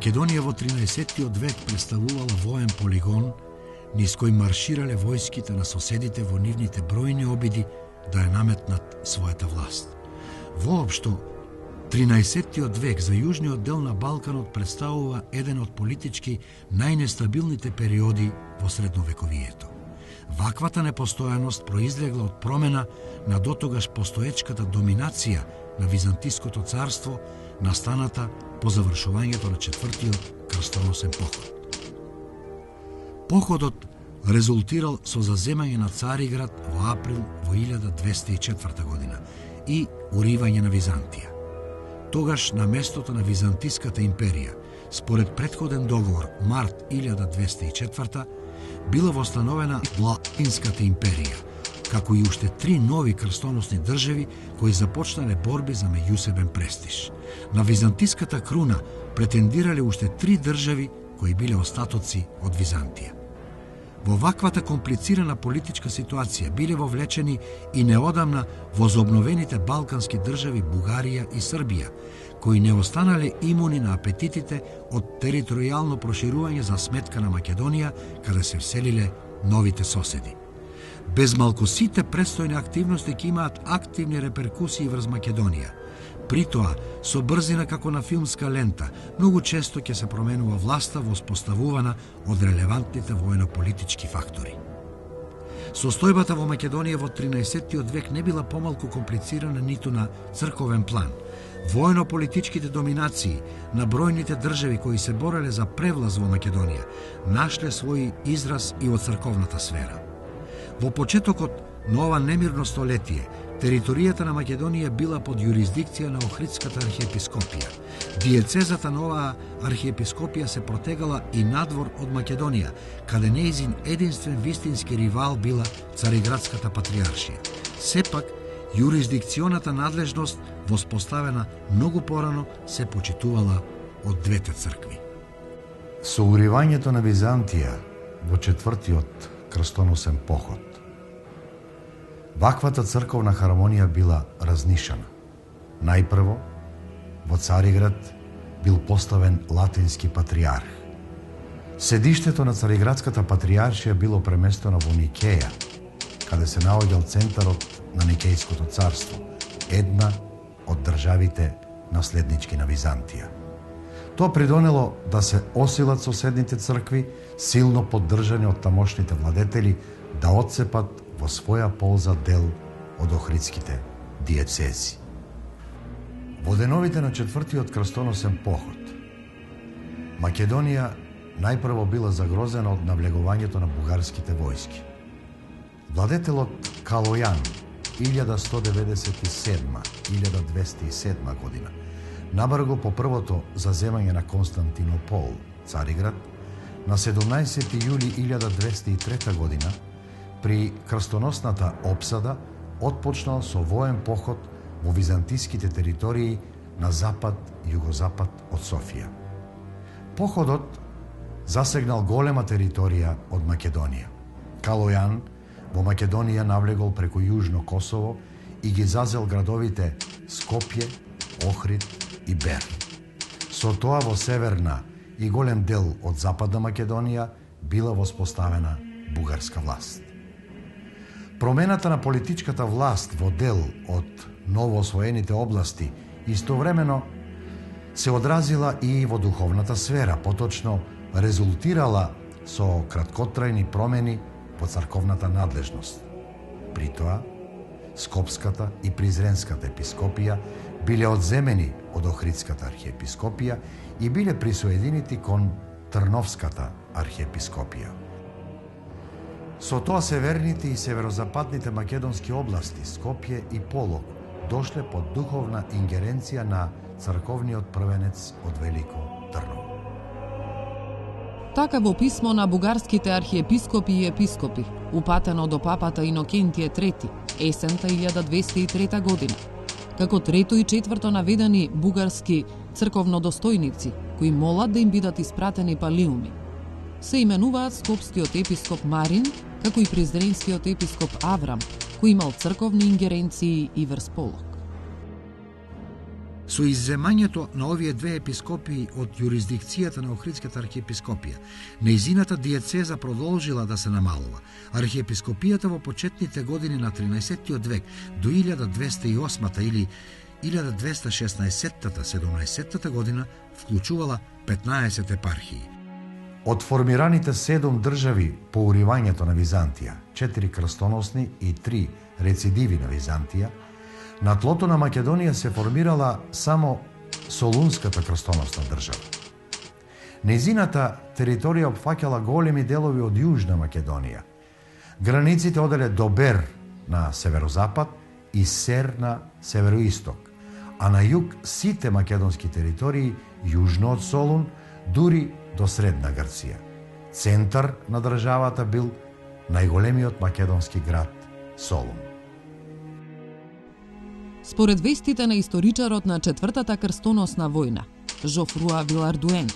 Македонија во 13-тиот век представувала воен полигон низ кој марширале војските на соседите во нивните бројни обиди да ја наметнат својата власт. Воопшто, 13-тиот век за јужниот дел на Балканот представува еден од политички најнестабилните периоди во средновековието. Ваквата непостојаност произлегла од промена на дотогаш постоечката доминација на Византиското царство, настаната по завршувањето на четвртиот крстоносен поход. Походот резултирал со заземање на Цариград во април во 1204 година и уривање на Византија. Тогаш на местото на Византиската империја, според претходен договор март 1204, била востановена Латинската империја, како и уште 3 нови крстоносни држави кои започнале борби за меѓусебен престиж. На Византиската круна претендирале уште 3 држави кои биле остатоци од Византија. Во ваквата комплицирана политичка ситуација биле вовлечени и неодамна возобновените балкански држави Бугарија и Србија, кои не останале имуни на апетитите од територијално проширување за сметка на Македонија, каде се вселиле новите соседи. Без малку сите предстојни активности ќе имаат активни реперкусии врз Македонија. При тоа, со брзина како на филмска лента, многу често ќе се променува власта воспоставувана од релевантните воено-политички фактори. Состојбата во Македонија во 13-тиот век не била помалку комплицирана ниту на црковен план. Воено-политичките доминации на бројните држави кои се бореле за превлаз во Македонија нашле свој израз и во црковната сфера. Во почетокот на ова немирно столетие, територијата на Македонија била под јурисдикција на Охридската архиепископија. Диецезата на оваа архиепископија се протегала и надвор од Македонија, каде нејзин единствен вистински ривал била Цариградската патриаршија. Сепак, јурисдикционата надлежност, воспоставена многу порано, се почитувала од двете цркви. Со уривањето на Византија во четвртиот крстоносен поход, ваквата црковна харомонија била разнишана. Најпрво, во Цариград бил поставен латински патриарх. Седиштето на Цариградската патриаршија било преместено во Никеја, каде се наоѓал центарот на Никејското царство, една од државите наследнички на Византија. Тоа придонело да се осилат соседните цркви, силно поддржани од тамошните владетели, да отцепат во своја полза дел од охридските диецези. Во деновите на четвртиот крстоносен поход, Македонија најпрво била загрозена од навлегувањето на бугарските војски. Владетелот Калојан 1197-1207 година набрго по првото заземање на Константинопол, Цариград, на 17 јули 1203 година при крстоносната опсада отпочнал со воен поход во византиските територии на запад-југозапад од Софија. Походот засегнал голема територија од Македонија. Калојан во Македонија навлегол преку Јужно Косово и ги зазел градовите Скопје, Охрид и Берн. Со тоа во северна и голем дел од западна Македонија била воспоставена бугарска власт. Промената на политичката власт во дел од новоосвоените области истовремено се одразила и во духовната сфера, поточно резултирала со краткотрајни промени во црковната надлежност. При тоа, Скопската и Призренската епископија биле одземени од Охридската архиепископија и биле присоединети кон Трновската архиепископија. Со тоа северните и северозападните македонски области, Скопје и Полог, дошле под духовна ингеренција на црковниот првенец од Велико Трново. Така во писмо на бугарските архиепископи и епископи, упатено до папата Инокентије III, есента 1203 година, како трето и четврто наведени бугарски црковнодостојници, кои молат да им бидат испратени палиуми. Се именуваат скопскиот епископ Марин, како и призренскиот епископ Аврам, кој имал црковни ингеренции и врз Полог. Со изземањето на овие две епископии од јурисдикцијата на Охридската архиепископија, нејзината диецеза продолжила да се намалува. Архиепископијата во почетните години на 13 век до 1208 или 1216-17 година вклучувала 15 епархии. Од формираните 7 држави по уривањето на Византија, 4 крстоносни и 3 рецидиви на Византија, на тлото на Македонија се формирала само Солунската крстоносна држава. Нејзината територија опфаќала големи делови од Јужна Македонија. Границите оделе до Бер на северозапад и Сер на североисток, а на југ сите македонски територии јужно од Солун, дури до Средна Грција. Центар на државата бил најголемиот македонски град Солун. Според вестите на историчарот на Четвртата крстоносна војна, Жофруа Вилардуен,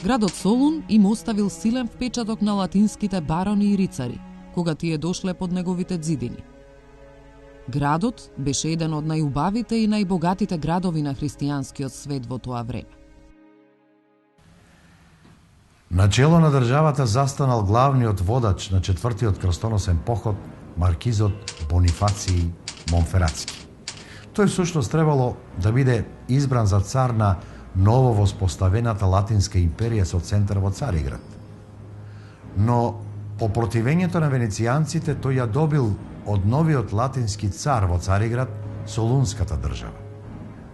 градот Солун им оставил силен впечаток на латинските барони и рицари, кога тие дошле под неговите ѕидини. Градот беше еден од најубавите и најбогатите градови на христијанскиот свет во тоа време. На чело на државата застанал главниот водач на Четвртиот крстоносен поход, маркизот Бонифаций Монфератски. Тој всушност требало да биде избран за цар на ново воспоставената Латинска империја со центар во Цариград. Но по противењето на венецијанците тој ја добил од новиот латински цар во Цариград Солунската држава.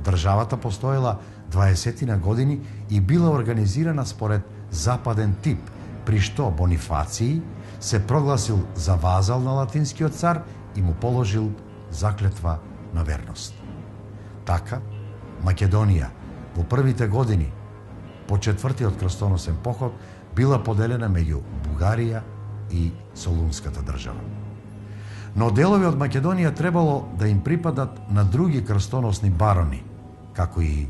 Државата постоела 20 години и била организирана според западен тип, при што Бонифаций се прогласил за вазал на латинскиот цар и му положил заклетва на верност. Така, Македонија во првите години по Четвртиот крстоносен поход била поделена меѓу Бугарија и Солунската држава. Но делови од Македонија требало да им припадат на други крстоносни барони, како и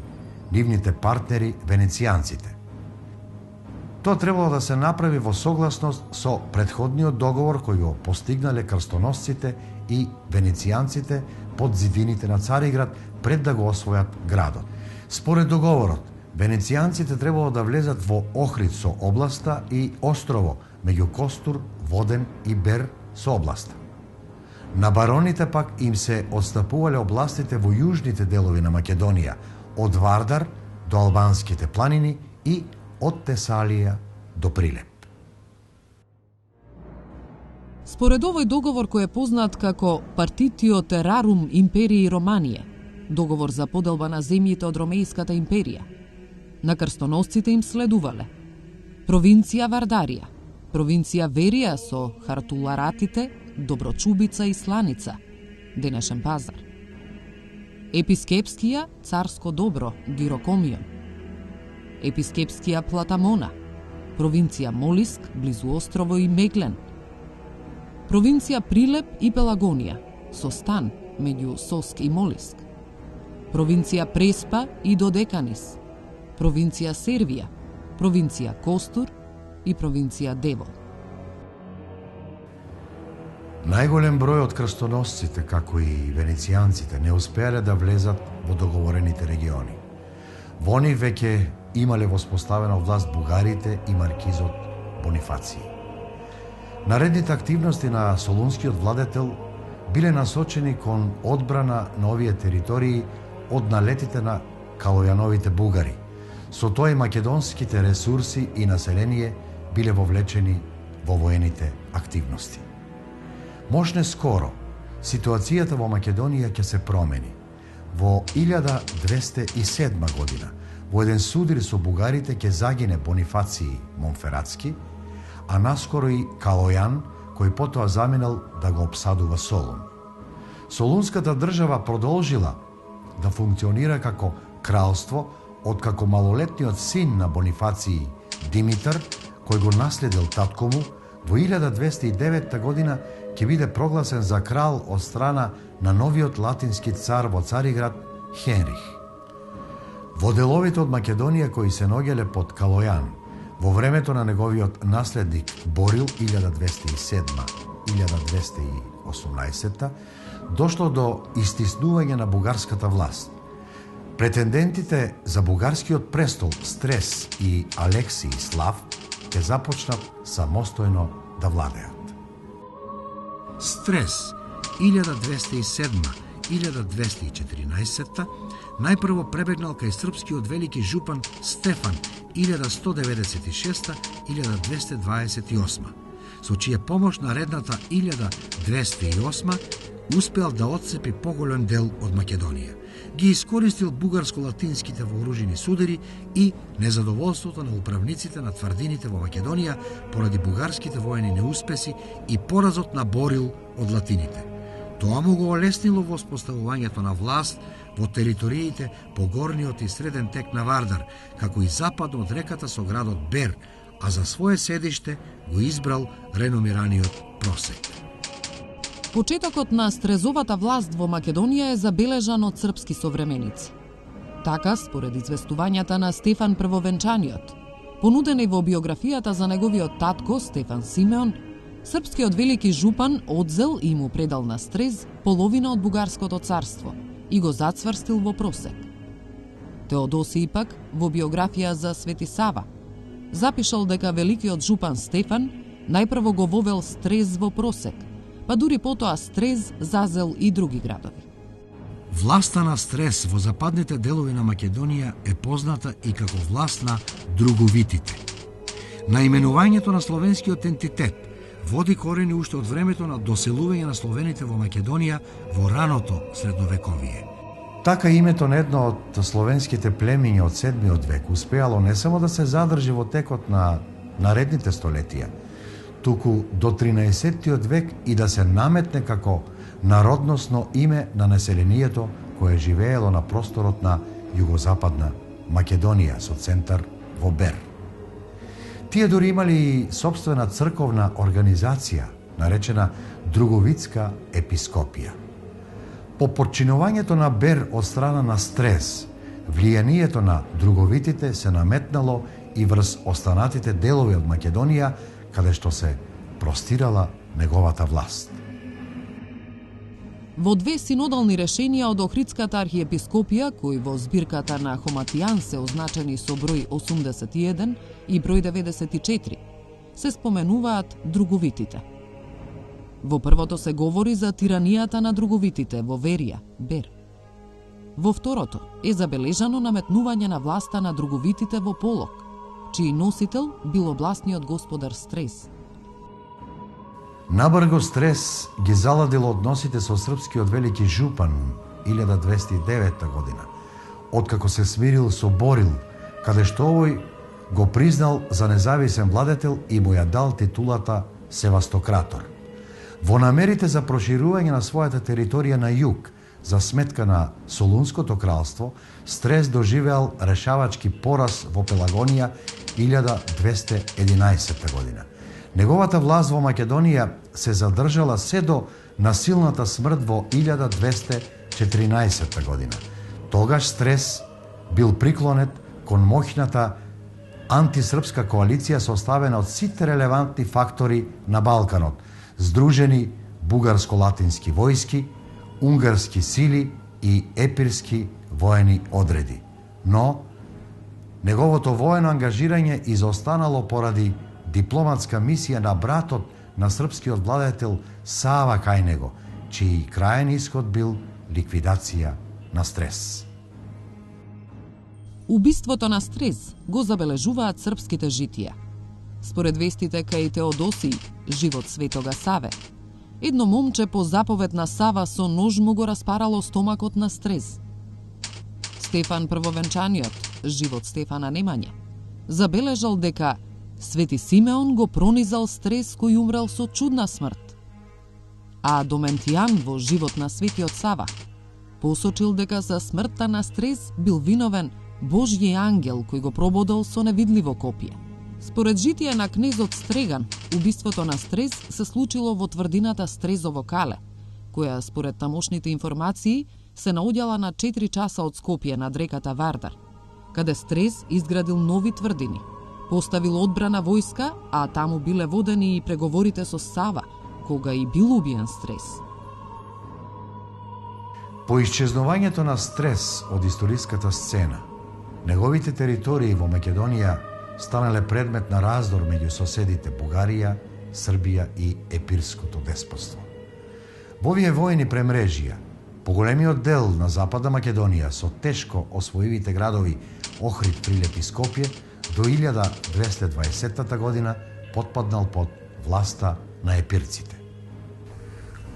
нивните партнери венецијанците. Тоа требало да се направи во согласност со претходниот договор кој го постигнале крстоносците и венецијанците под зидините на Цариград пред да го освојат градот. Според договорот, венецијанците требало да влезат во Охрид со областа и острово меѓу Костур, Воден и Бер со областа. На бароните пак им се отстапувале областите во јужните делови на Македонија, од Вардар до Албанските планини и од Тесалија до Прилеп. Според овој договор кој е познат како Партитио Терарум Империи Романија, договор за поделба на земјите од Ромејската империја, на крстоносците им следувале провинција Вардарија, провинција Верија со Хартуларатите, Доброчубица и Сланица, денешен Пазар, епискепскија Царско Добро, Гирокомион, епискепскија Платамона, провинција Молиск, близу острово и Меглен, провинција Прилеп и Пелагонија, со стан меѓу Соск и Молиск, провинција Преспа и Додеканис, провинција Сервија, провинција Костур и провинција Девол. Најголем број од крстоносците, како и венецијанците, не успеале да влезат во договорените региони. Во нив веќе имале воспоставена власт бугарите и маркизот Бонифаций. Наредните активности на солунскиот владетел биле насочени кон одбрана на овие територии од налетите на калојановите бугари. Со тоа и македонските ресурси и население биле вовлечени во воените активности. Можне скоро, ситуацијата во Македонија ќе се промени. Во 1207 година, во еден судир со бугарите ќе загине Бонифаций Монфератски, а наскоро и Калојан, кој потоа заминал да го обсадува Солун. Солунската држава продолжила да функционира како кралство, откако малолетниот син на Бонифаций, Димитар, кој го наследил татко му, во 1209 година ќе биде прогласен за крал од страна на новиот латински цар во Цариград Хенрих. Во деловите од Македонија кои се наоѓале под Калојан, во времето на неговиот наследник Борил 1207-1218, дошло до истиснување на бугарската власт. Претендентите за бугарскиот престол Стрес и Алексий Слав ќе започнат самостојно да владеат. Стрес 1207-1214 најпрво пребегнал кај српскиот велики жупан Стефан 1196-1228, со чија помош наредната 1208 успеал да отцепи поголем дел од Македонија. Ги искористил бугарско-латинските вооружени судери и незадоволството на управниците на тврдините во Македонија поради бугарските воени неуспеси и поразот на Борил од латините. Тоа му го олеснило воспоставувањето на власт во териториите по горниот и среден тек на Вардар, како и западно од реката со градот Бер, а за свое седиште го избрал реномираниот Просек. Почетокот на Стрезовата власт во Македонија е забележан од српски современици. Така, според известувањата на Стефан Првовенчаниот, понудени во биографијата за неговиот татко Стефан Симеон, српскиот велики жупан одзел и му предал на Стрез половина од бугарското царство и го зацврстил во Просек. Теодосиј пак, во биографија за Свети Сава, запишал дека великиот жупан Стефан најпрво го вовел Стрез во Просек, па дури потоа Стрез зазел и други градови. Власта на Стрес во западните делови на Македонија е позната и како власт на друговитите. Наименувањето на словенскиот ентитет води корени уште од времето на доселување на словените во Македонија во раното средновековие. Така името на едно од словенските племиња од 7 век успеало не само да се задржи во текот на наредните столетија, туку до 13 век и да се наметне како народносно име на населението кое живеело на просторот на југозападна Македонија со центар во Бер. Тие дори имали и сопствена црковна организација, наречена Друговитска епископија. По подчинувањето на Бер од страна на Стрес, влијанието на друговитите се наметнало и врз останатите делови од Македонија, каде што се простирала неговата власт. Во две синодални решенија од Охридската архиепископија, кои во збирката на Хоматијан се означени со број 81 и број 94, се споменуваат друговитите. Во првото се говори за тиранијата на друговитите во Верија, Бер. Во второто е забележано наметнување на власта на друговитите во Полок, чиј носител бил областниот господар Стрес. Набрго Стрес ги заладил односите со српскиот велики жупан 1209 година, откако се смирил со Борил, каде што овој го признал за независен владетел и му ја дал титулата Севастократор. Во намерите за проширување на својата територија на југ, за сметка на Солунското кралство, Стрес доживеал решавачки пораз во Пелагонија 1211 година. Неговата власт во Македонија се задржала се до насилната смрт во 1214 година. Тогаш Стрес бил приклонет кон моќната антисрпска коалиција составена од сите релевантни фактори на Балканот, здружени бугарско-латински војски, унгарски сили и епирски воени одреди. Но неговото воено ангажирање изостанало поради дипломатска мисија на братот на српскиот владетел Сава кај него, чиј крајен исход бил ликвидација на Стрес. Убиството на Стрес го забележуваат српските житија. Според вестите кај Теодосиј, живот Светога Саве, едно момче по заповед на Сава со нож му го распарало стомакот на Стрес. Стефан Првовенчаниот, живот Стефана Немање, забележал дека Свети Симеон го пронизал Стрес кој умрел со чудна смрт. А Доментијан во живот на Светиот Сава посочил дека за смртта на Стрес бил виновен Божји ангел кој го прободал со невидливо копие. Според житие на кнезот Стреган, убиството на Стрес се случило во тврдината Стрезово кале, која според тамошните информации се наоѓала на 4 часа од Скопје над реката Вардар, каде Стрес изградил нови тврдини, поставил одбрана војска, а таму биле водени и преговорите со Сава, кога и бил убиен Стрес. По исчезнувањето на Стрес од историската сцена, неговите територии во Македонија станале предмет на раздор меѓу соседите Бугарија, Србија и Епирското деспотство. Во овие војни премрежија, поголемиот дел на Западна Македонија со тешко освоивите градови Охрид, Прилеп и Скопје до 1220 година потпаднал под власта на епирците.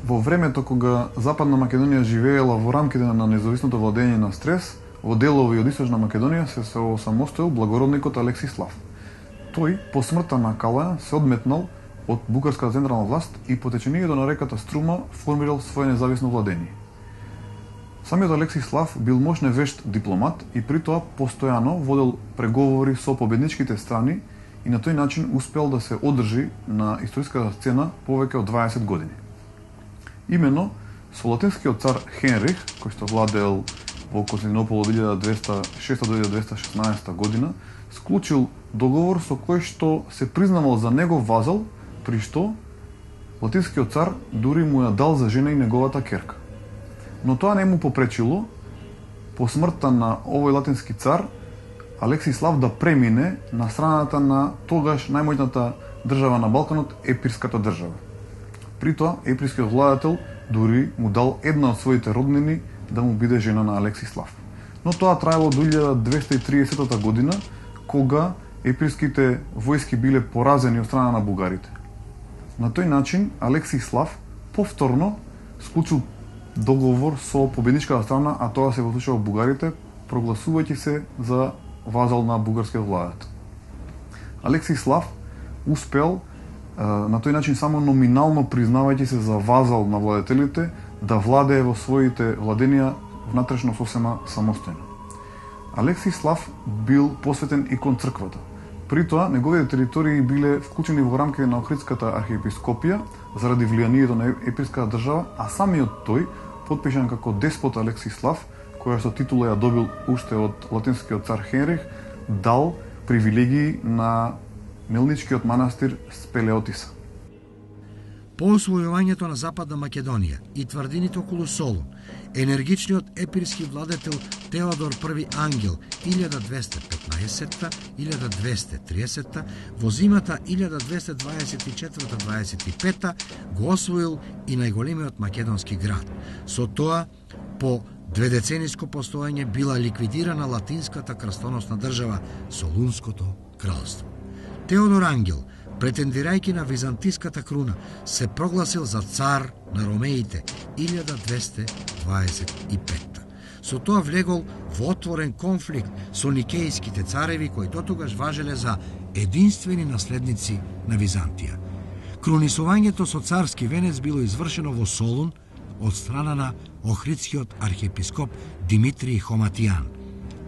Во времето кога Западна Македонија живеела во рамките на независното владење на Стрес, во делови од Источна Македонија се самостоил благородникот Алексислав. Тој, по смртта на Калаја, се одметнал од бугарската централна власт и по течењето на реката Струма формирал свое независно владење. Самиот Алексислав бил мощен вешт дипломат и при тоа постојано водел преговори со победничките страни и на тој начин успел да се одржи на историската сцена повеќе од 20 години. Именно со латинскиот цар Хенрих, кој што владеел во Константинопол од 1206 до 1216 година, склучил договор со кој што се признавал за негов вазал, при што латинскиот цар дури му ја дал за жена и неговата керка. Но тоа не му попречило, по смртта на овој латински цар, Алексислав да премине на страната на тогаш најмоćната држава на Балканот, Епирската држава. При тоа, епирскиот владател дури му дал една од своите роднини да му биде жена на Алексислав. Но тоа траело до 1230 година, кога епирските војски биле поразени од страна на бугарите. На тој начин, Алексислав повторно склучил договор со победничката страна, а тоа се во случајот бугарите, прогласувајќи се за вазал на бугарскиот владател. Алексислав успел на тој начин само номинално признавајќи се за вазал на владетелите да владее во своите владенија внатрешно сосема самостојно. Алексислав бил посветен и кон црквата. При тоа, неговите територии биле вклучени во рамките на Охридската архиепископија заради влијанието на епирската држава, а самиот тој, потпишан како деспот Алексислав, која со титула ја добил уште од латинскиот цар Хенрих, дал привилегии на мелничкиот манастир Спелеотиса. По освојувањето на Западна Македонија и тврдините околу Солун, енергичниот епирски владетел Теодор I Ангел 1215-1230 во зимата 1224-25 го освоил и најголемиот македонски град. Со тоа, по дведецениско постојање била ликвидирана латинската крстоносна држава Солунското кралство. Теодор Ангел, претендирајќи на византиската круна, се прогласил за цар на ромеите 1225. Со тоа влегол во отворен конфликт со никејските цареви кои дотогаш важеле за единствени наследници на Византија. Крунисувањето со царски венец било извршено во Солун од страна на Охридскиот архиепископ Димитрий Хоматијан.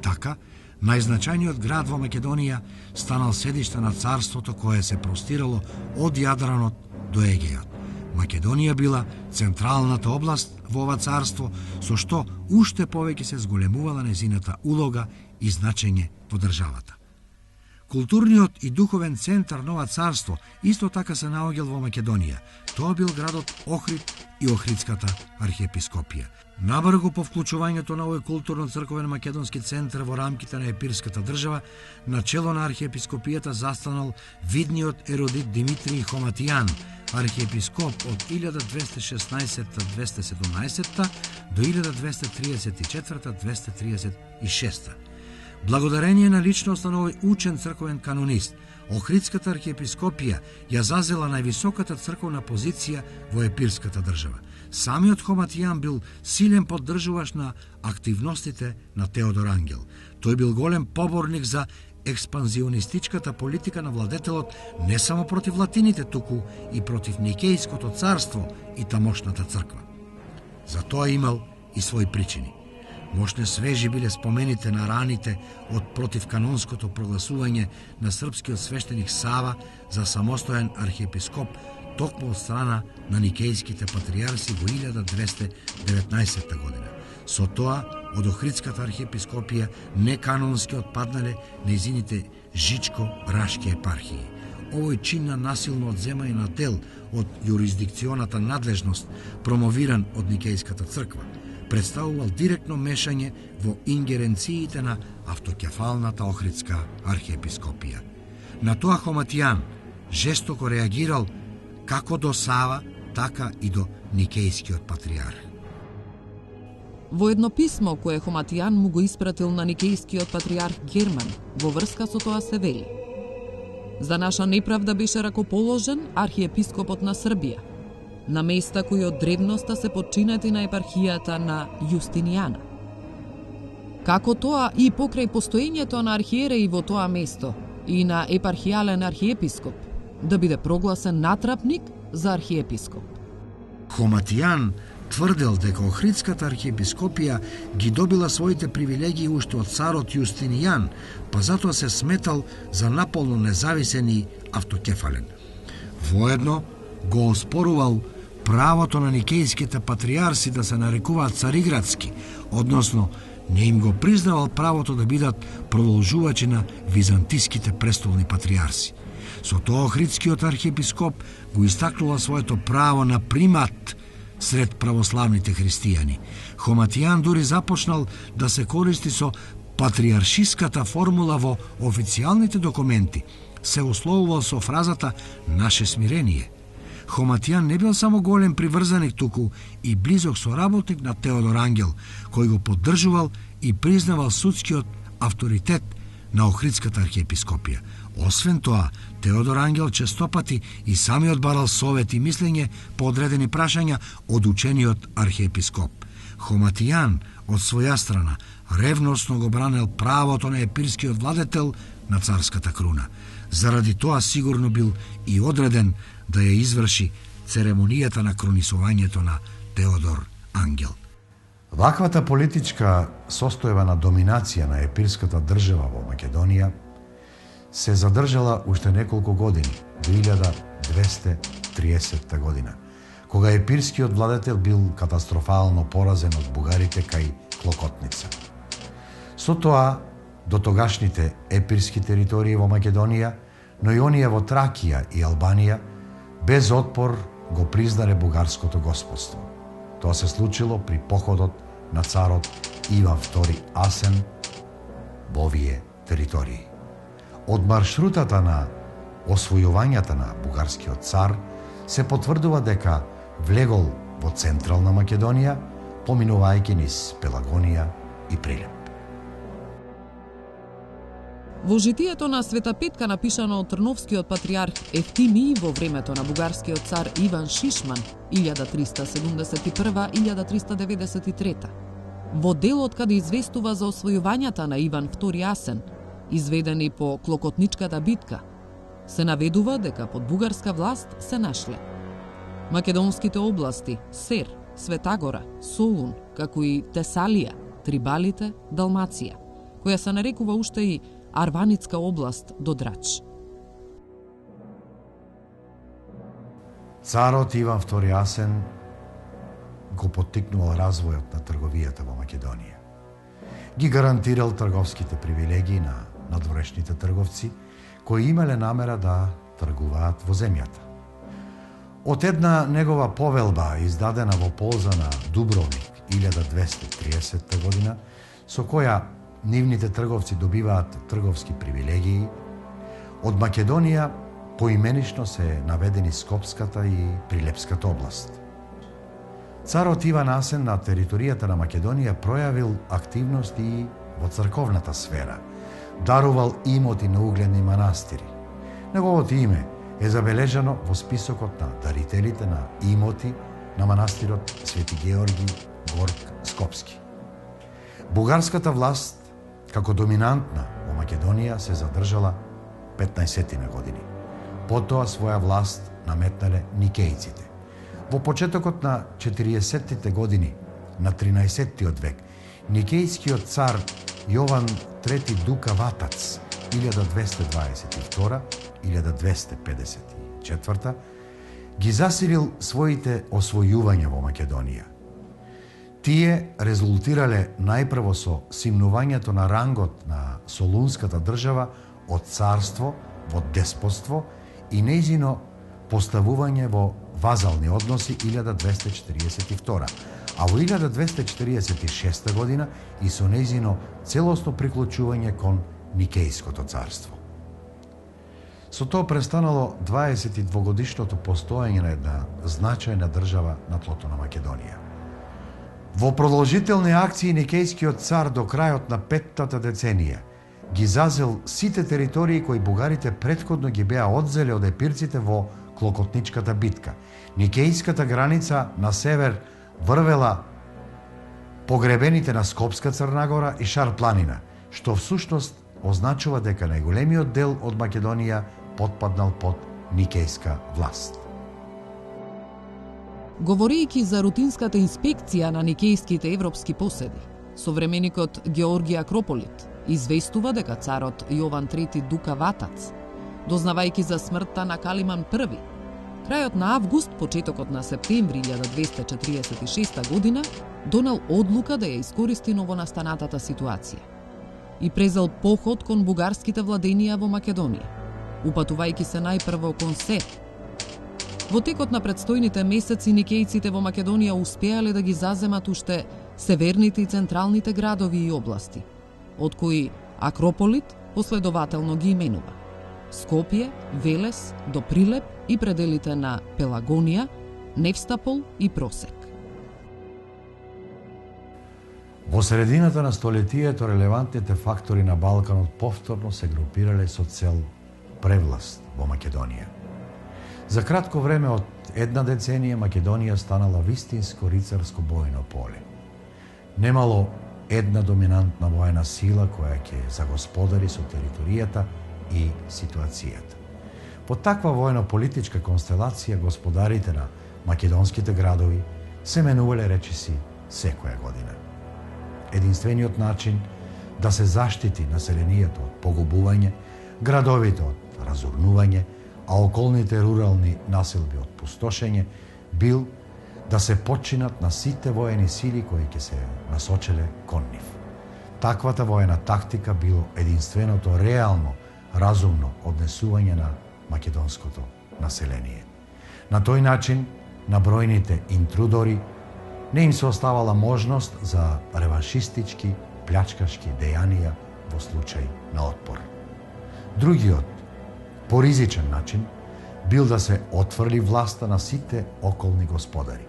Така, најзначајниот град во Македонија станал седиште на царството кое се простирало од Јадранот до Егејот. Македонија била централната област во ова царство, со што уште повеќе се зголемувала незината улога и значење во државата. Културниот и духовен центар на ова царство исто така се наоѓал во Македонија. Тоа бил градот Охрид и Охридската архиепископија. Набрзо по вклучувањето на овој културно-црковен македонски центар во рамките на епирската држава, на чело на архиепископијата застанал видниот еродит Димитрий Хоматијан, архиепископ од 1216-217 до 1234-236. Благодарение на личноста на овој учен црковен канонист, Охридската архиепископија ја зазела највисоката црковна позиција во епирската држава. Самиот Хоматијан бил силен поддржуваш на активностите на Теодор Ангел. Тој бил голем поборник за експанзионистичката политика на владетелот не само против латините, туку и против Никејското царство и тамошната црква. За тоа имал и своји причини. Мошне свежи биле спомените на раните од противканонското прогласување на српскиот свештеник Сава за самостоен архиепископ токму од страна на никејските патријарси во 1219 година. Со тоа, од Охридската архиепископија неканонски отпаднале нејзините жичко-рашки епархии. Овој чин на насилно одземање на дел од јурисдикционата надлежност, промовиран од Никејската црква, представувал директно мешање во ингеренциите на автокефалната Охридска архиепископија. На тоа Хоматијан жестоко реагирал како до Сава, така и до Никејскиот патриарх. Во едно писмо кое Хоматијан му го испратил на Никејскиот патриарх Герман, во врска со тоа се вели: за наша неправда беше ракоположен архиепископот на Србија, на места кои од древноста се подчинети на епархијата на Јустинијана. Како тоа и покрај постоењето на архиереи во тоа место и на епархијален архиепископ, да биде прогласен натрапник за архиепископ. Хоматијан тврдел дека Охридската архиепископија ги добила своите привилегии уште од царот Јустинијан, па затоа се сметал за наполно независен и автокефален. Воедно го оспорувал правото на никејските патриарси да се нарекуваат цариградски, односно не им го признавал правото да бидат продолжувачи на византиските престолни патриарси. Со тоа Охридскиот архиепископ го истакнува своето право на примат сред православните христијани. Хоматијан дури започнал да се користи со патриаршиската формула во официјалните документи, се условувал со фразата «наше смирение». Хоматијан не бил само голем приврзаник, туку и близок соработник на Теодор Ангел, кој го поддржувал и признавал судскиот авторитет на Охридската архиепископија. Освен тоа, Теодор Ангел честопати и самиот барал совет и мислење по одредени прашања од учениот архиепископ. Хоматијан, од своја страна, ревносно го бранел правото на епирскиот владетел на царската круна. Заради тоа сигурно бил и одреден да ја изврши церемонијата на кронисувањето на Теодор Ангел. Ваквата политичка состојба на доминација на епирската држава во Македонија се задржала уште неколку години, до 1230 година, кога епирскиот владетел бил катастрофално поразен од бугарите кај Клокотница. Со тоа, до тогашните епирски територии во Македонија, но и оние во Тракија и Албанија, без отпор го признале бугарското господство. Тоа се случило при походот на царот Иван II Асен во овие територии. Од маршрутата на освојувањата на бугарскиот цар се потврдува дека влегол во Централна Македонија, поминувајќи низ Пелагонија и Прилеп. Во житието на Света Петка, напишано од Трновскиот патриарх Евтимиј во времето на бугарскиот цар Иван Шишман 1371-1393, во делот каде известува за освојувањата на Иван II Асен, изведени по Клокотничката битка, се наведува дека под бугарска власт се нашле македонските области Сер, Светагора, Солун, како и Тесалија, Трибалите, Далмација, која се нарекува уште и Арваницка област до Драч. Царот Иван II Асен го поттикнувал развојот на трговијата во Македонија. Ги гарантирал трговските привилегии на надворешните трговци кои имале намера да тргуваат во земјата. Од една негова повелба издадена во полза на Дубровник 1230 година, со која нивните трговци добиваат трговски привилегии, од Македонија поименично се наведени Скопската и Прилепската област. Царот Иван Асен на територијата на Македонија пројавил активности и во црковната сфера, дарувал имоти на угледни манастири. Неговото име е забележано во списокот на дарителите на имоти на манастирот Свети Георги Горк Скопски. Бугарската власт како доминантна во Македонија се задржала 15 години. Потоа своја власт наметнале никејците. Во почетокот на 40-тите години на 13-тиот век, никејскиот цар Јован III Дука Ватац 1222-1254 ги засилил своите освојувања во Македонија. Тие резултирале најпрво со симнувањето на рангот на Солунската држава од царство во деспотство и нејзино поставување во вазални односи 1242, а во 1246 година и со нејзино целосно приклучување кон Никејското царство. Со тоа престанало 22-годишното постоење на една значајна држава на тлото на Македонија. Во продолжителни акции Никејскиот цар до крајот на 5-та деценија ги зазел сите територии кои бугарите претходно ги беа одзеле од епирците во Клокотничката битка. Никејската граница на север врвела погребените на Скопска Црнагора и Шар планина, што всушност означува дека најголемиот дел од Македонија потпаднал под Никејска власт. Говорејќи за рутинската инспекција на никејските европски поседи, современикот Георги Акрополит известува дека царот Јован III Дука Ватац, дознавајќи за смртта на Калиман I, крајот на август, почетокот на септември 1246 година, донел одлука да ја искористи новонастанатата ситуација и презел поход кон бугарските владенија во Македонија, упатувајќи се најпрво кон Сет. Во текот на предстојните месеци никејците во Македонија успеале да ги заземат уште северните и централните градови и области, од кои Акрополит последователно ги именува: Скопје, Велес, до Прилеп и пределите на Пелагонија, Невстапол и Просек. Во средината на столетието релевантните фактори на Балканот повторно се групирале со цел превласт во Македонија. За кратко време од една деценија Македонија станала вистинско рицарско бојно поле. Немало една доминантна воена сила која ќе загосподари со територијата и ситуацијата. По таква воено-политичка констелација господарите на македонските градови се менувале речиси секоја година. Единствениот начин да се заштити населението од погубување, градовите од разурнување, а околните рурални населби од пустошење, бил да се починат на сите воени сили кои ќе се насочеле кон нив. Таквата воена тактика било единственото реално, разумно однесување на македонското население. На тој начин, на бројните интрудори не им се оставала можност за реваншистички, плячкашки дејанија во случај на отпор. Другиот, поризичен начин, бил да се отфрли власта на сите околни господари.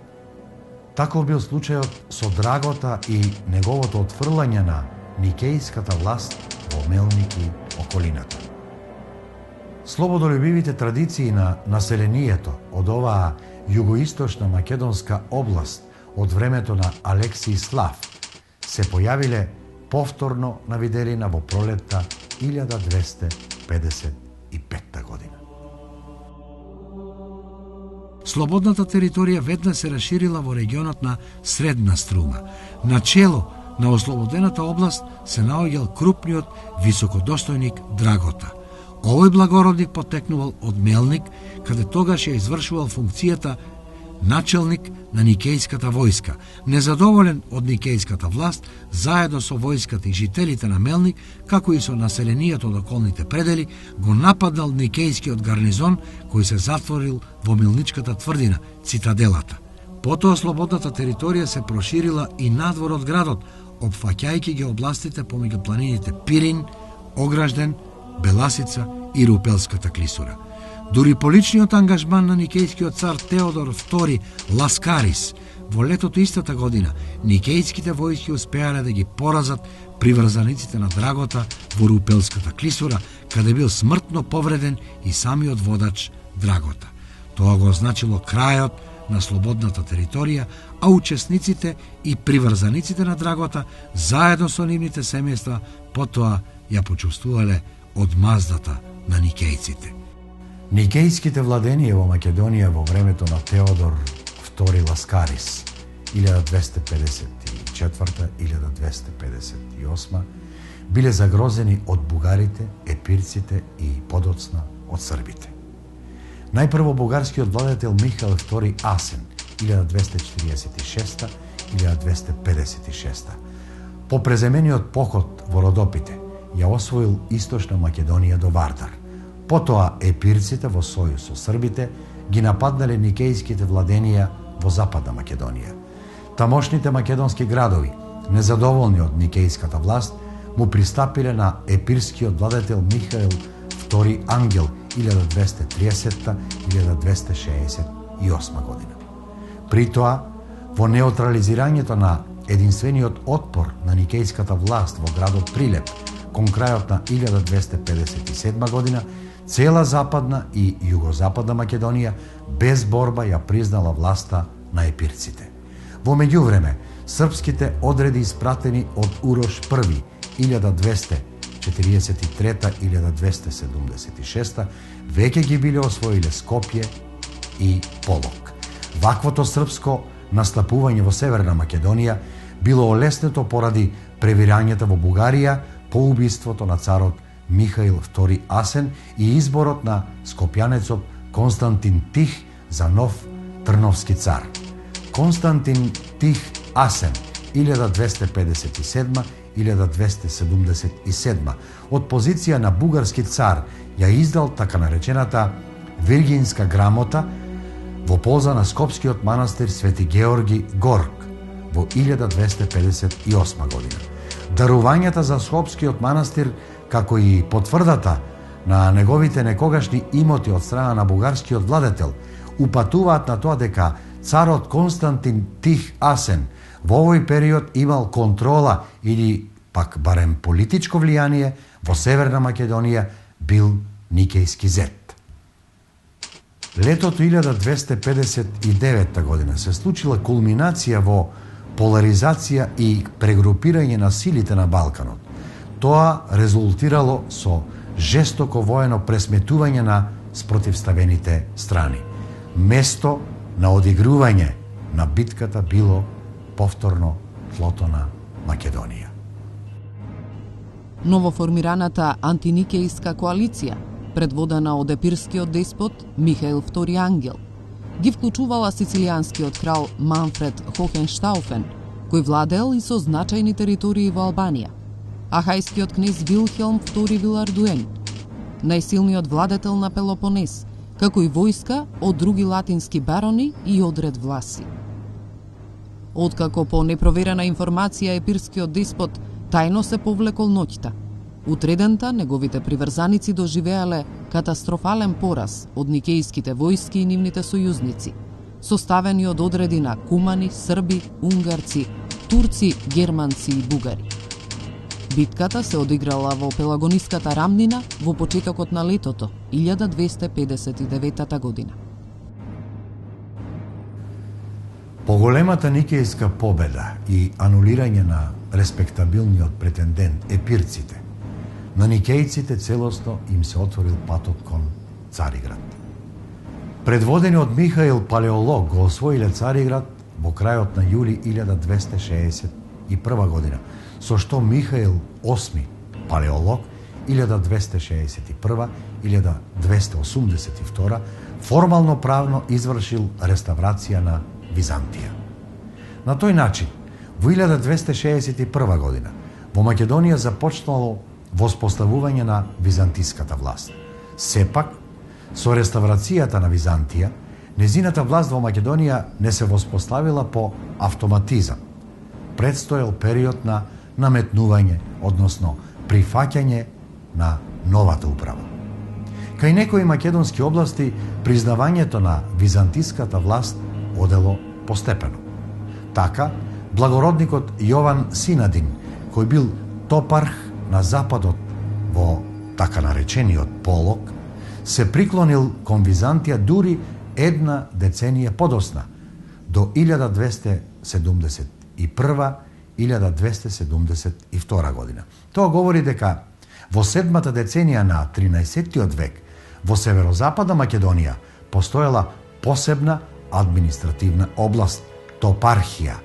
Таков бил случајот со Драгота и неговото отфрлање на никејската власт во Мелник и околината. Слободолюбивите традиции на населението од оваа југоисточна македонска област од времето на Алексиј Слав се појавиле повторно на виделина во пролетта 1255 година. Слободната територија веднаш се расширила во регионот на Средна Струма. Начело на ослободената област се наоѓал крупниот високодостојник Драгота. Овој благородник потекнувал од Мелник, каде тогаш ја извршувал функцијата начелник на Никејската војска. Незадоволен од Никејската власт, заедно со војската и жителите на Мелник, како и со населението од околните предели, го нападнал Никејскиот гарнизон кој се затворил во Мелничката тврдина, цитаделата. Потоа слободната територија се проширила и надвор од градот, опфаќајќи ги областите помеѓу планините Пирин, Огражден, Беласица и Рупелската клисура. Дури по личниот ангажман на никејскиот цар Теодор II Ласкарис, во летото истата година, никејските војски успеале да ги поразат приврзаниците на Драгота во Рупелската клисура, каде бил смртно повреден и самиот водач Драгота. Тоа го означило крајот на слободната територија, а учесниците и приврзаниците на Драгота, заедно со нивните семејства, потоа ја почувствувале одмаздата на никејците. Никејските владенија во Македонија во времето на Теодор II Ласкарис 1254-1258 биле загрозени од бугарите, епирците и подоцна од србите. Најпрво бугарскиот владетел Михаил II Асен 1246-1256 по преземениот поход во Родопите ја освоил источна Македонија до Вардар. Потоа епирците во сојуз со србите ги нападнале никејските владенија во Западна Македонија. Тамошните македонски градови, незадоволни од никејската власт, му пристапиле на епирскиот владетел Михаил II Ангел 1230-1268 година. При тоа, во неутрализирањето на единствениот отпор на никејската власт во градот Прилеп кон крајот на 1257 година, цела Западна и Југозападна Македонија без борба ја признала власта на епирците. Во меѓувреме, српските одреди испратени од Урош I 1243-1276 веќе ги биле освоиле Скопје и Полок. Ваквото српско настапување во Северна Македонија било олеснето поради превирањата во Бугарија по убиството на царот Михаил II Асен и изборот на скопјанецот Константин Тих за нов трновски цар. Константин Тих Асен 1257-1277 од позиција на бугарски цар ја издал така наречената Виргинска грамота во полза на скопскиот манастир Свети Георги Горк во 1258 година. Дарувањата за скопскиот манастир, како и потврдата на неговите некогашни имоти од страна на бугарскиот владетел, упатуваат на тоа дека царот Константин Тих Асен во овој период имал контрола или пак барем политичко влијание во Северна Македонија, бил никејски зет. Летото 1259 година се случила кулминација во поларизација и прегрупирање на силите на Балканот. Тоа резултирало со жестоко воено пресметување на спротивставените страни. Место на одигрување на битката било повторно тлото на Македонија. Новоформираната антиникејска коалиција, предводена од епирскиот деспот Михаил II Ангел, ги вклучувала сицилијанскиот крал Манфред Хохенштауфен, кој владеел и со значајни територии во Албанија, а хајскиот кнез Вилхелм II Вилардуен, најсилниот владетел на Пелопонес, како и војска од други латински барони и одред власи. Откако по непроверена информација епирскиот деспот тајно се повлекол ноќта, утредента неговите приврзаници доживеале катастрофален пораз од никејските војски и нивните сојузници, составени од одреди на кумани, срби, унгарци, турци, германци и бугари. Битката се одиграла во Пелагониската рамнина во почетокот на летото 1259 година. Поголемата никејска победа и анулирање на респектабилниот претендент епирците, на никејците целосно им се отворил патот кон Цариград. Предводени од Михаил Палеолог го освоиле Цариград во крајот на јули 1261 година, со што Михаил VIII Палеолог 1261-1282 формално правно извршил реставрација на Византија. На тој начин, во 1261 година, во Македонија започнало воспоставување на византиската власт. Сепак, со реставрацијата на Византија, незината власт во Македонија не се воспоставила по автоматизам. Предстоел период на наметнување, односно прифаќање на новата управа. Кај некои македонски области, признавањето на византиската власт одело постепено. Така, благородникот Јован Синадин, кој бил топарх на западот во така наречениот Полок, се приклонил кон Византија дури една деценија подосна, до 1271-1272 година. Тоа говори дека во седмата деценија на 13-тиот век во северозападна Македонија постоела посебна административна област, топархија,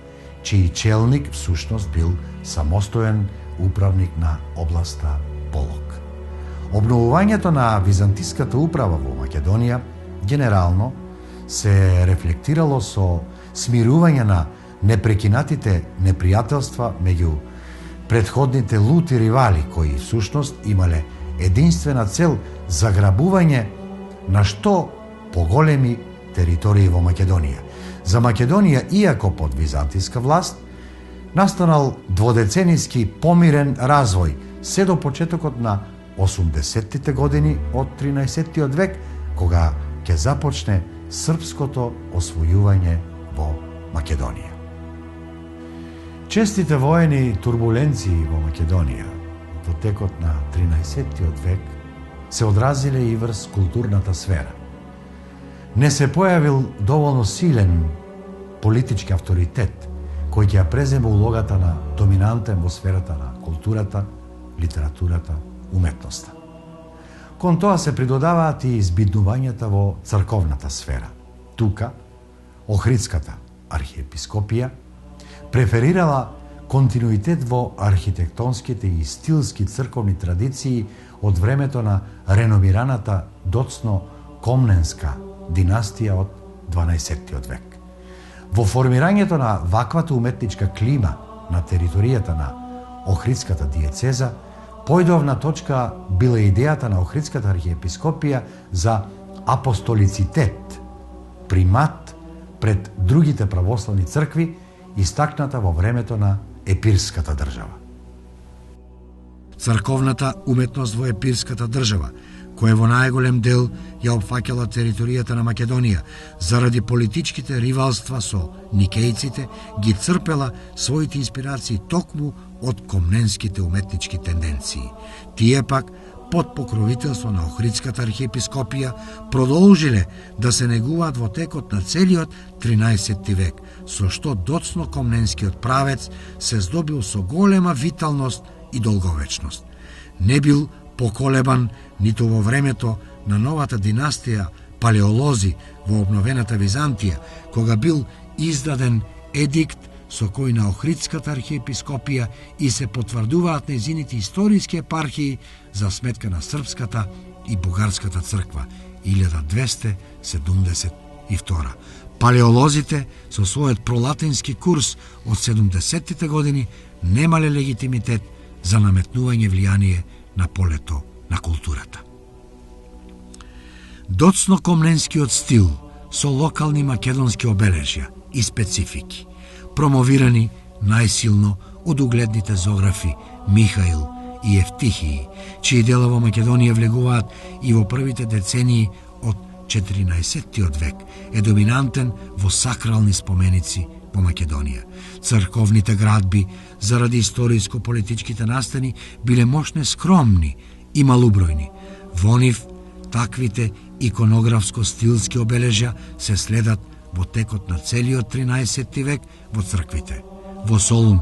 чиј челник всушност бил самостоен управник на областа Полок. Обновувањето на византиската управа во Македонија генерално се рефлектирало со смирување на непрекинатите непријателства меѓу претходните лути ривали кои всушност имале единствена цел заграбување на што поголеми територии во Македонија. За Македонија, иако под византиска власт, настанал дводеценијски помирен развој се до почетокот на 80-тите години од 13-тиот век, кога ќе започне српското освојување во Македонија. Честите воени турбуленции во Македонија во текот на 13-тиот век се одразиле и врз културната сфера. Не се појавил доволно силен политички авторитет кој ќе ја преземе улогата на доминантен во сферата на културата, литературата, уметноста. Кон тоа се придодаваат и избиднувањата во црковната сфера. Тука, Охридската архиепископија преферирала континуитет во архитектонските и стилски црковни традиции од времето на реномираната доцно Комненска династија од 12-тиот век. Во формирањето на ваквата уметничка клима на територијата на Охридската диецеза, појдовна точка била идејата на Охридската архиепископија за апостолицитет, примат пред другите православни цркви, истакната во времето на епирската држава. Црковната уметност во епирската држава, која во најголем дел ја опфаќала територијата на Македонија, заради политичките ривалства со никејците, ги црпела своите инспирации токму од комненските уметнички тенденции. Тие пак, под покровителство на Охридската архиепископија, продолжиле да се негуваат во текот на целиот 13 век, со што доцно комненскиот правец се здобил со голема виталност и долговечност. Не бил поколебан ниту во времето на новата династија палеолози во обновената Византија, кога бил издаден едикт со кој на Охридската архиепископија и се потврдуваат нејзините историски епархии за сметка на Српската и Бугарската црква 1272. Палеолозите со својот пролатински курс од 70-тите години немале легитимитет за наметнување влијание на полето на културата. Доцно комненскиот стил со локални македонски обележја и специфики, промовирани најсилно од угледните зографи Михаил и Евтихии, чии дела во Македонија влегуваат и во првите децении од 14-тиот век, е доминантен во сакрални споменици во Македонија. Црковните градби, заради историско-политичките настани, биле мощне скромни и малубројни. Во нив, таквите иконографско-стилски обележја се следат во текот на целиот 13 век во црквите. Во Солун,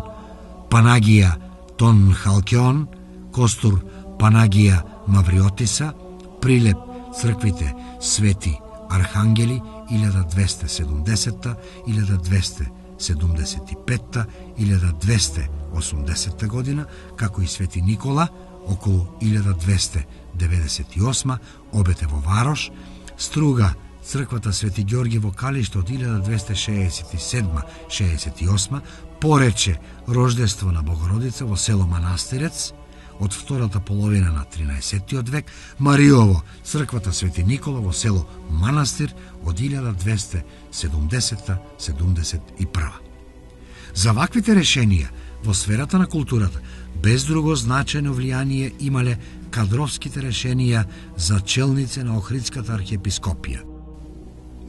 Панагија Тон Халкеон, Костур Панагија Мавриотиса, Прилеп црквите Свети Архангели 1270, 1275, 1280 година, како и Свети Никола околу 1298, обете во Варош, Струга црквата Свети Ѓорги во Калиште од 1267-68, Порече Рождество на Богородица во село Манастирец од втората половина на 13 век, Мариово црквата Свети Никола во село Манастир од 1270-71. За ваквите решенија во сферата на културата без друго значајно влијание имале кадровските решенија за челници на Охридската архиепископија.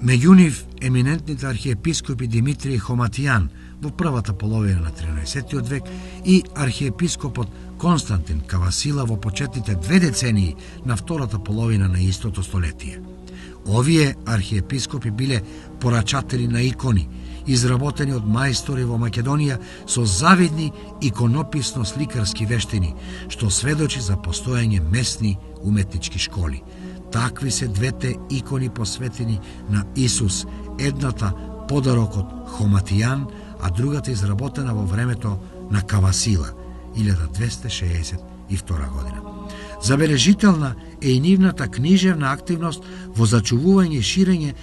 Меѓу нив еминентните архиепископи Димитрий Хоматијан во првата половина на 13 век и архиепископот Константин Кавасила во почетните 2 децении на втората половина на истото столетие. Овие архиепископи биле порачатели на икони, изработени од мајстори во Македонија со завидни иконописно-сликарски вештини, што сведочи за постоење месни уметнички школи. Такви се двете икони посветени на Исус, едната подарок од Хоматијан, а другата изработена во времето на Кавасила, 1262 година. Забележителна е и нивната книжевна активност во зачувување и ширење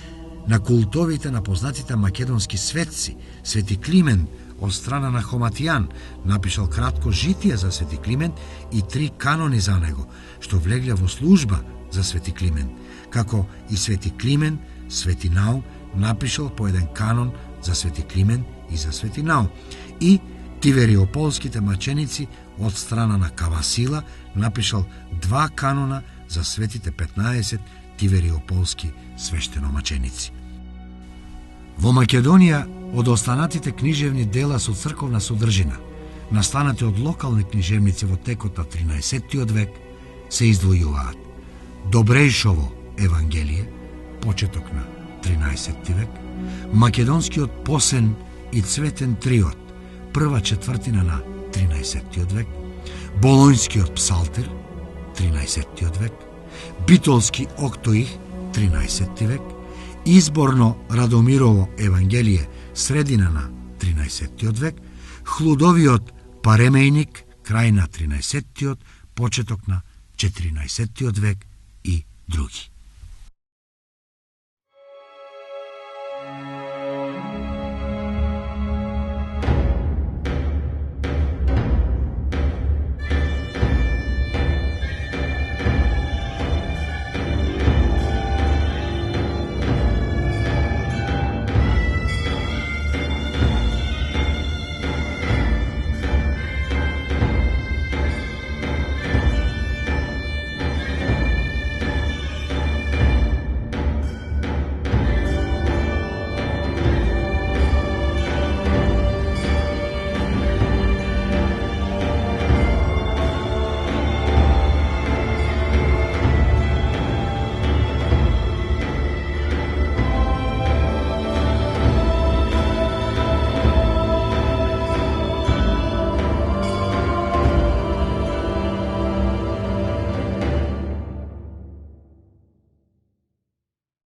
на култовите на познатите македонски светци. Свети Климент од страна на Хоматијан напишал кратко житие за Свети Климент и 3 канони за него, што влегле во служба за Свети Климент, како и Свети Климент, Свети Нау напишал по еден канон за Свети Климент и за Свети Нау. И Тивериополските маченици од страна на Кавасила напишал 2 канона за светите 15 Тивериополски свештеномаченици. Во Македонија, од останатите книжевни дела со црковна содржина, настанати од локални книжевници во текот на 13-тиот век, се издвојуваат Добрејшово Евангелие, почеток на 13 век, Македонскиот посен и цветен триот, прва четвртина на 13 век, Болонјскиот псалтир, 13 век, Битолски октоих, 13 век, Изборно Радомирово Евангелие, средина на 13 век, Хлудовиот Паремејник, крај на 13 почеток на 14 век и други.